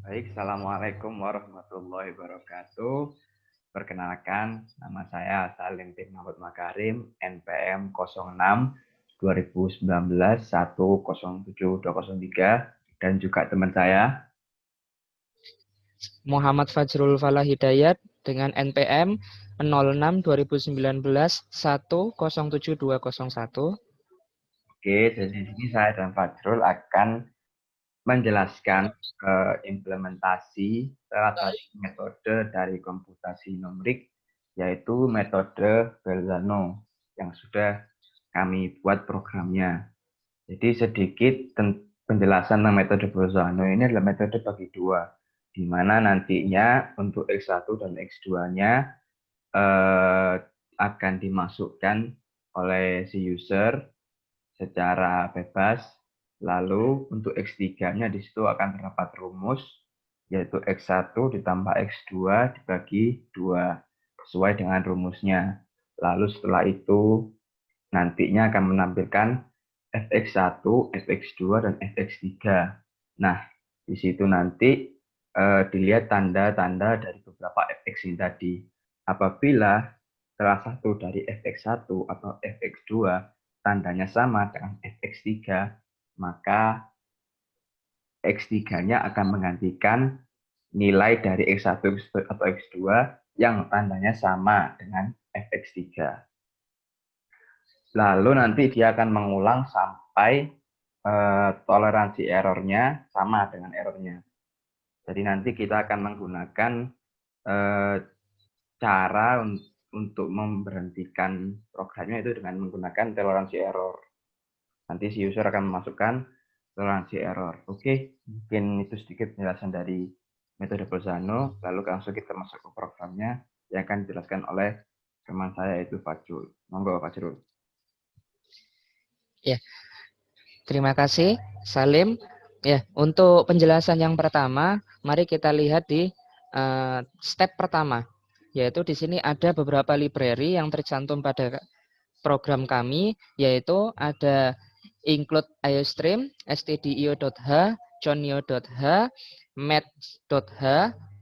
Baik, Assalamualaikum warahmatullahi wabarakatuh. Perkenalkan, nama saya Salim bin Mahmud Makarim, NPM 06 2019 107203, dan juga teman saya. Muhammad Fajrul Falah Hidayat dengan NPM 06 2019 107201. Oke, jadi di sini saya dan Fajrul akan menjelaskan implementasi salah satu metode dari komputasi numerik, yaitu metode Bolzano yang sudah kami buat programnya. Jadi sedikit penjelasan tentang metode Bolzano ini adalah metode bagi dua, di mana nantinya untuk X1 dan X2-nya akan dimasukkan oleh si user secara bebas. Lalu untuk X3-nya di situ akan terdapat rumus, yaitu X1 ditambah X2 dibagi 2 sesuai dengan rumusnya. Lalu setelah itu nantinya akan menampilkan fx1, fx2, dan fx3. Nah, di situ nanti dilihat tanda-tanda dari beberapa fx ini tadi. Apabila salah satu dari fx1 atau fx2 tandanya sama dengan fx3, maka x3-nya akan menggantikan nilai dari x1 atau x2 yang tandanya sama dengan fx3. Lalu nanti dia akan mengulang sampai toleransi errornya sama dengan errornya. Jadi nanti kita akan menggunakan cara untuk memberhentikan programnya itu dengan menggunakan toleransi error. Nanti si user akan memasukkan toleransi error. Oke, mungkin itu sedikit penjelasan dari metode Bolzano. Lalu langsung kita masuk ke programnya yang akan dijelaskan oleh teman saya, yaitu Fajrul. Monggo Fajrul. Ya, terima kasih Salim. Ya, untuk penjelasan yang pertama, mari kita lihat di step pertama, yaitu di sini ada beberapa library yang tercantum pada program kami, yaitu ada include iostream, stdio.h, chonio.h, math.h,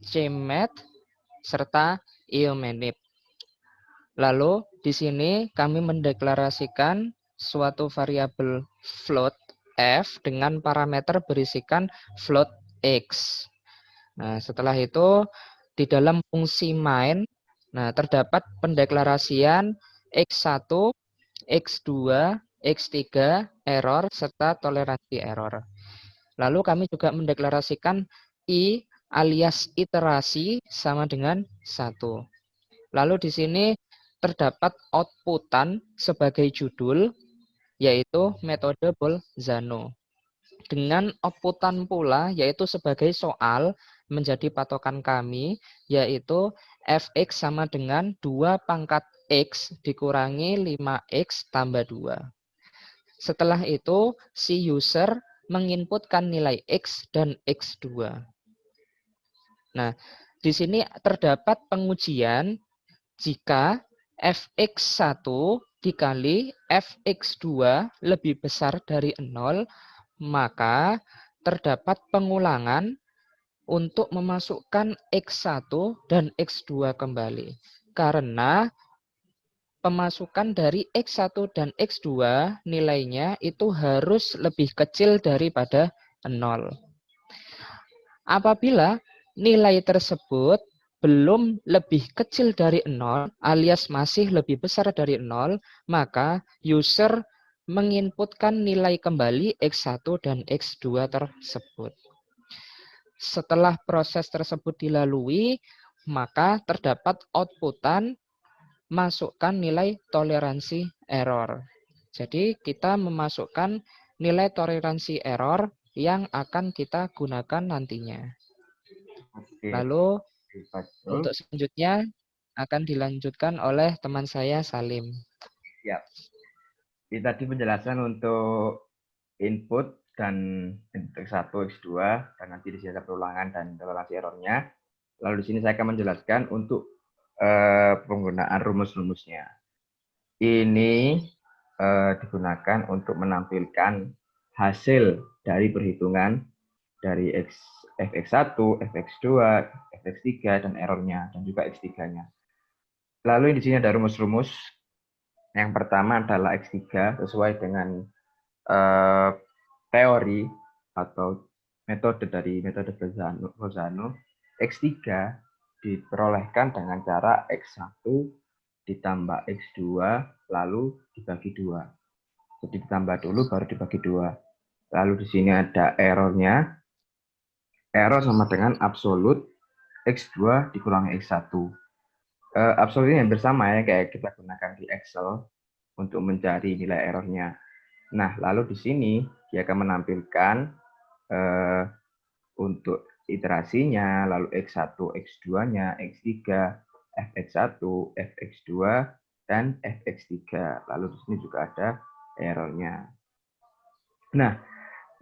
cmath, serta iomanip. Lalu di sini kami mendeklarasikan suatu variabel float f dengan parameter berisikan float x. Nah, setelah itu di dalam fungsi main, nah terdapat pendeklarasian x1, x2, x3, error, serta toleransi error. Lalu kami juga mendeklarasikan i alias iterasi sama dengan 1. Lalu di sini terdapat outputan sebagai judul, yaitu metode Bolzano. Dengan outputan pula, yaitu sebagai soal, menjadi patokan kami, yaitu fx sama dengan 2 pangkat x dikurangi 5x tambah 2. Setelah itu, si user menginputkan nilai x dan x2. Nah, di sini terdapat pengujian jika fx1 dikali fx2 lebih besar dari 0, maka terdapat pengulangan untuk memasukkan x1 dan x2 kembali. Karena pemasukan dari x1 dan x2 nilainya itu harus lebih kecil daripada 0. Apabila nilai tersebut belum lebih kecil dari 0 alias masih lebih besar dari 0, maka user menginputkan nilai kembali x1 dan x2 tersebut. Setelah proses tersebut dilalui, maka terdapat outputan masukkan nilai toleransi error. Jadi kita memasukkan nilai toleransi error yang akan kita gunakan nantinya. Oke, Lalu Fajrul. untuk selanjutnya akan dilanjutkan oleh teman saya Salim. Ya, ini tadi penjelasan untuk input dan input X1, X2, dan nanti di sini ada perulangan dan toleransi errornya. Lalu di sini saya akan menjelaskan untuk penggunaan rumus-rumusnya. Ini digunakan untuk menampilkan hasil dari perhitungan dari fx1, fx2, fx3, dan errornya, dan juga x3-nya. Lalu di sini ada rumus-rumus. Yang pertama adalah x3 sesuai dengan teori atau metode dari metode Bolzano. X3 diperolehkan dengan cara X1 ditambah X2 lalu dibagi 2. Jadi ditambah dulu baru dibagi 2. Lalu di sini ada errornya. Error sama dengan absolut X2 dikurangi X1. Absolutnya hampir sama ya kayak kita gunakan di Excel untuk mencari nilai errornya. Nah, lalu di sini dia akan menampilkan untuk iterasinya, lalu X1, X2-nya, X3, fx1, fx2, dan fx3. Lalu di sini juga ada errornya. Nah,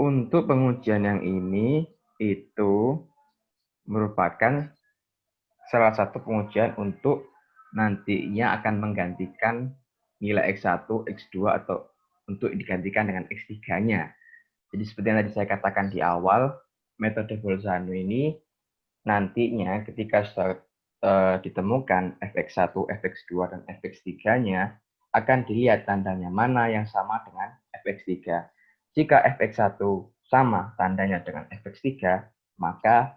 untuk pengujian yang ini itu merupakan salah satu pengujian untuk nantinya akan menggantikan nilai X1, X2 atau untuk digantikan dengan X3-nya. Jadi seperti yang tadi saya katakan di awal, metode Bolzano ini nantinya ketika sudah ditemukan fx1, fx2, dan fx3-nya, akan dilihat tandanya mana yang sama dengan fx3. Jika fx1 sama tandanya dengan fx3, maka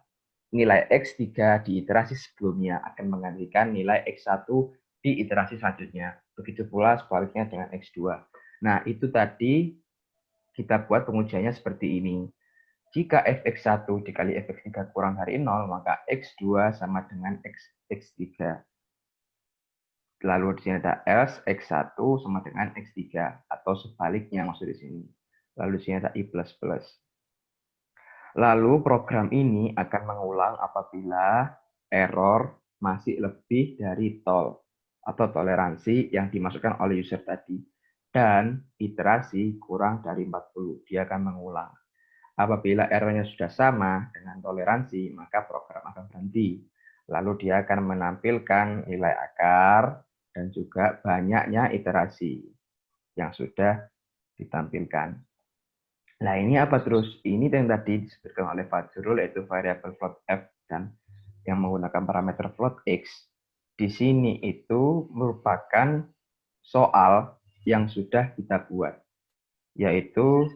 nilai x3 di iterasi sebelumnya akan menggantikan nilai x1 di iterasi selanjutnya. Begitu pula sebaliknya dengan x2. Nah, itu tadi kita buat pengujiannya seperti ini. Jika fx1 dikali fx3 kurang dari 0, maka x2 sama dengan x3. Lalu di sini ada else x1 sama dengan x3 atau sebaliknya maksud di sini. Lalu di sini ada i++. Lalu program ini akan mengulang apabila error masih lebih dari tol atau toleransi yang dimasukkan oleh user tadi. Dan iterasi kurang dari 40. Dia akan mengulang. Apabila errornya sudah sama dengan toleransi, maka program akan berhenti. Lalu dia akan menampilkan nilai akar dan juga banyaknya iterasi yang sudah ditampilkan. Nah, ini apa terus? Ini yang tadi disebutkan oleh Fajrul, yaitu variabel float f dan yang menggunakan parameter float x. Di sini itu merupakan soal yang sudah kita buat, yaitu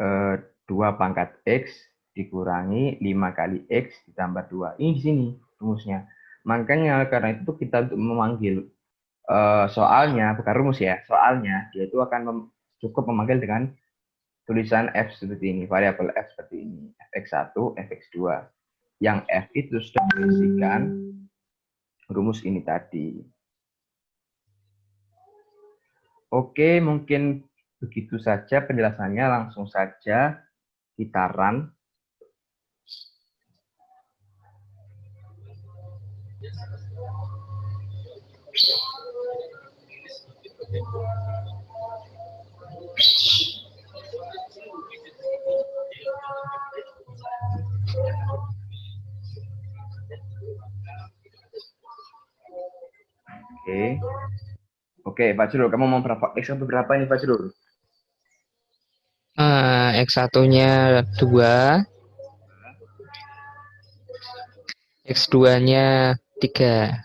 2 pangkat x dikurangi 5 kali x ditambah 2. Ini di sini rumusnya. Makanya karena itu kita untuk memanggil soalnya, bukan rumus ya, soalnya dia itu akan cukup memanggil dengan tulisan f seperti ini, variabel f seperti ini, fx1, fx2. Yang f itu sudah berisikan rumus ini tadi. Oke, mungkin begitu saja penjelasannya, langsung saja kita run. Oke, Pak Jurul, kamu mau berapa? X1 berapa ini, Pak Jurul? X1-nya 2, X2-nya 3.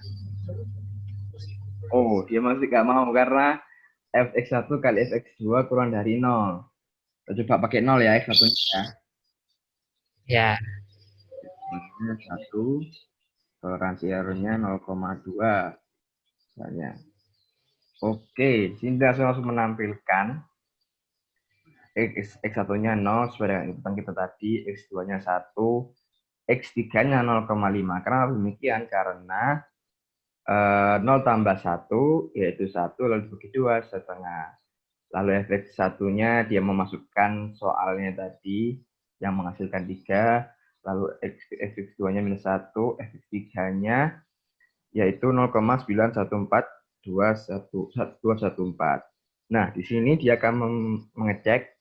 Oh, dia masih nggak mau karena fx1 kali fx2 kurang dari 0. Coba pakai 0 ya, x1-nya Ya. ya. 1, toleransi errornya 0,2. Misalnya. Oke, sini langsung menampilkan X1-nya 0 sesuai dengan hitungan kita tadi, X2-nya 1, X3-nya 0,5. Kenapa demikian? Karena 0 tambah 1 yaitu 1, lalu dibagi 2, setengah. Lalu fx1-nya dia memasukkan soalnya tadi yang menghasilkan 3, lalu fx2-nya minus 1, fx3-nya yaitu 0,914214. Nah, di sini dia akan mengecek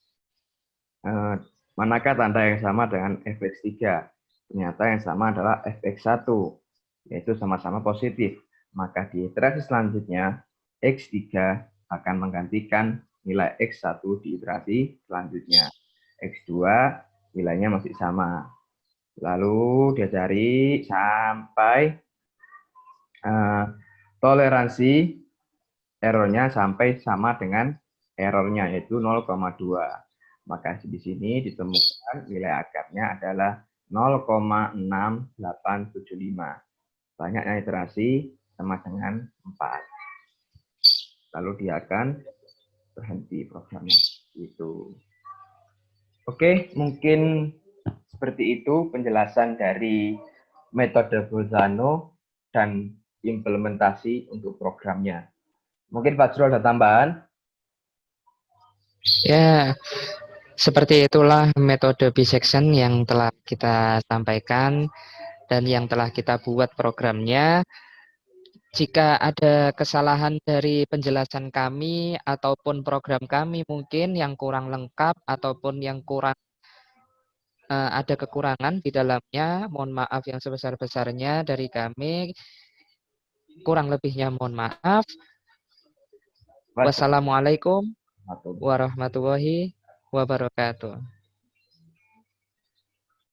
manakah tanda yang sama dengan fx3. Ternyata yang sama adalah fx1, yaitu sama-sama positif. Maka di iterasi selanjutnya, x3 akan menggantikan nilai x1 di iterasi selanjutnya. x2 nilainya masih sama. Lalu dia cari sampai toleransi errornya sampai sama dengan errornya, yaitu 0,2. Maka di sini ditemukan nilai akarnya adalah 0,6875. Banyaknya iterasi sama dengan 4. Lalu dia akan berhenti programnya. Itu. Oke, mungkin seperti itu penjelasan dari metode Bolzano dan implementasi untuk programnya. Mungkin Pak Jrol ada tambahan? Ya, seperti itulah metode bisection yang telah kita sampaikan dan yang telah kita buat programnya. Jika ada kesalahan dari penjelasan kami ataupun program kami mungkin yang kurang lengkap ataupun yang kurang ada kekurangan di dalamnya, mohon maaf yang sebesar-besarnya dari kami. Kurang lebihnya mohon maaf. Wassalamualaikum warahmatullahi wabarakatuh.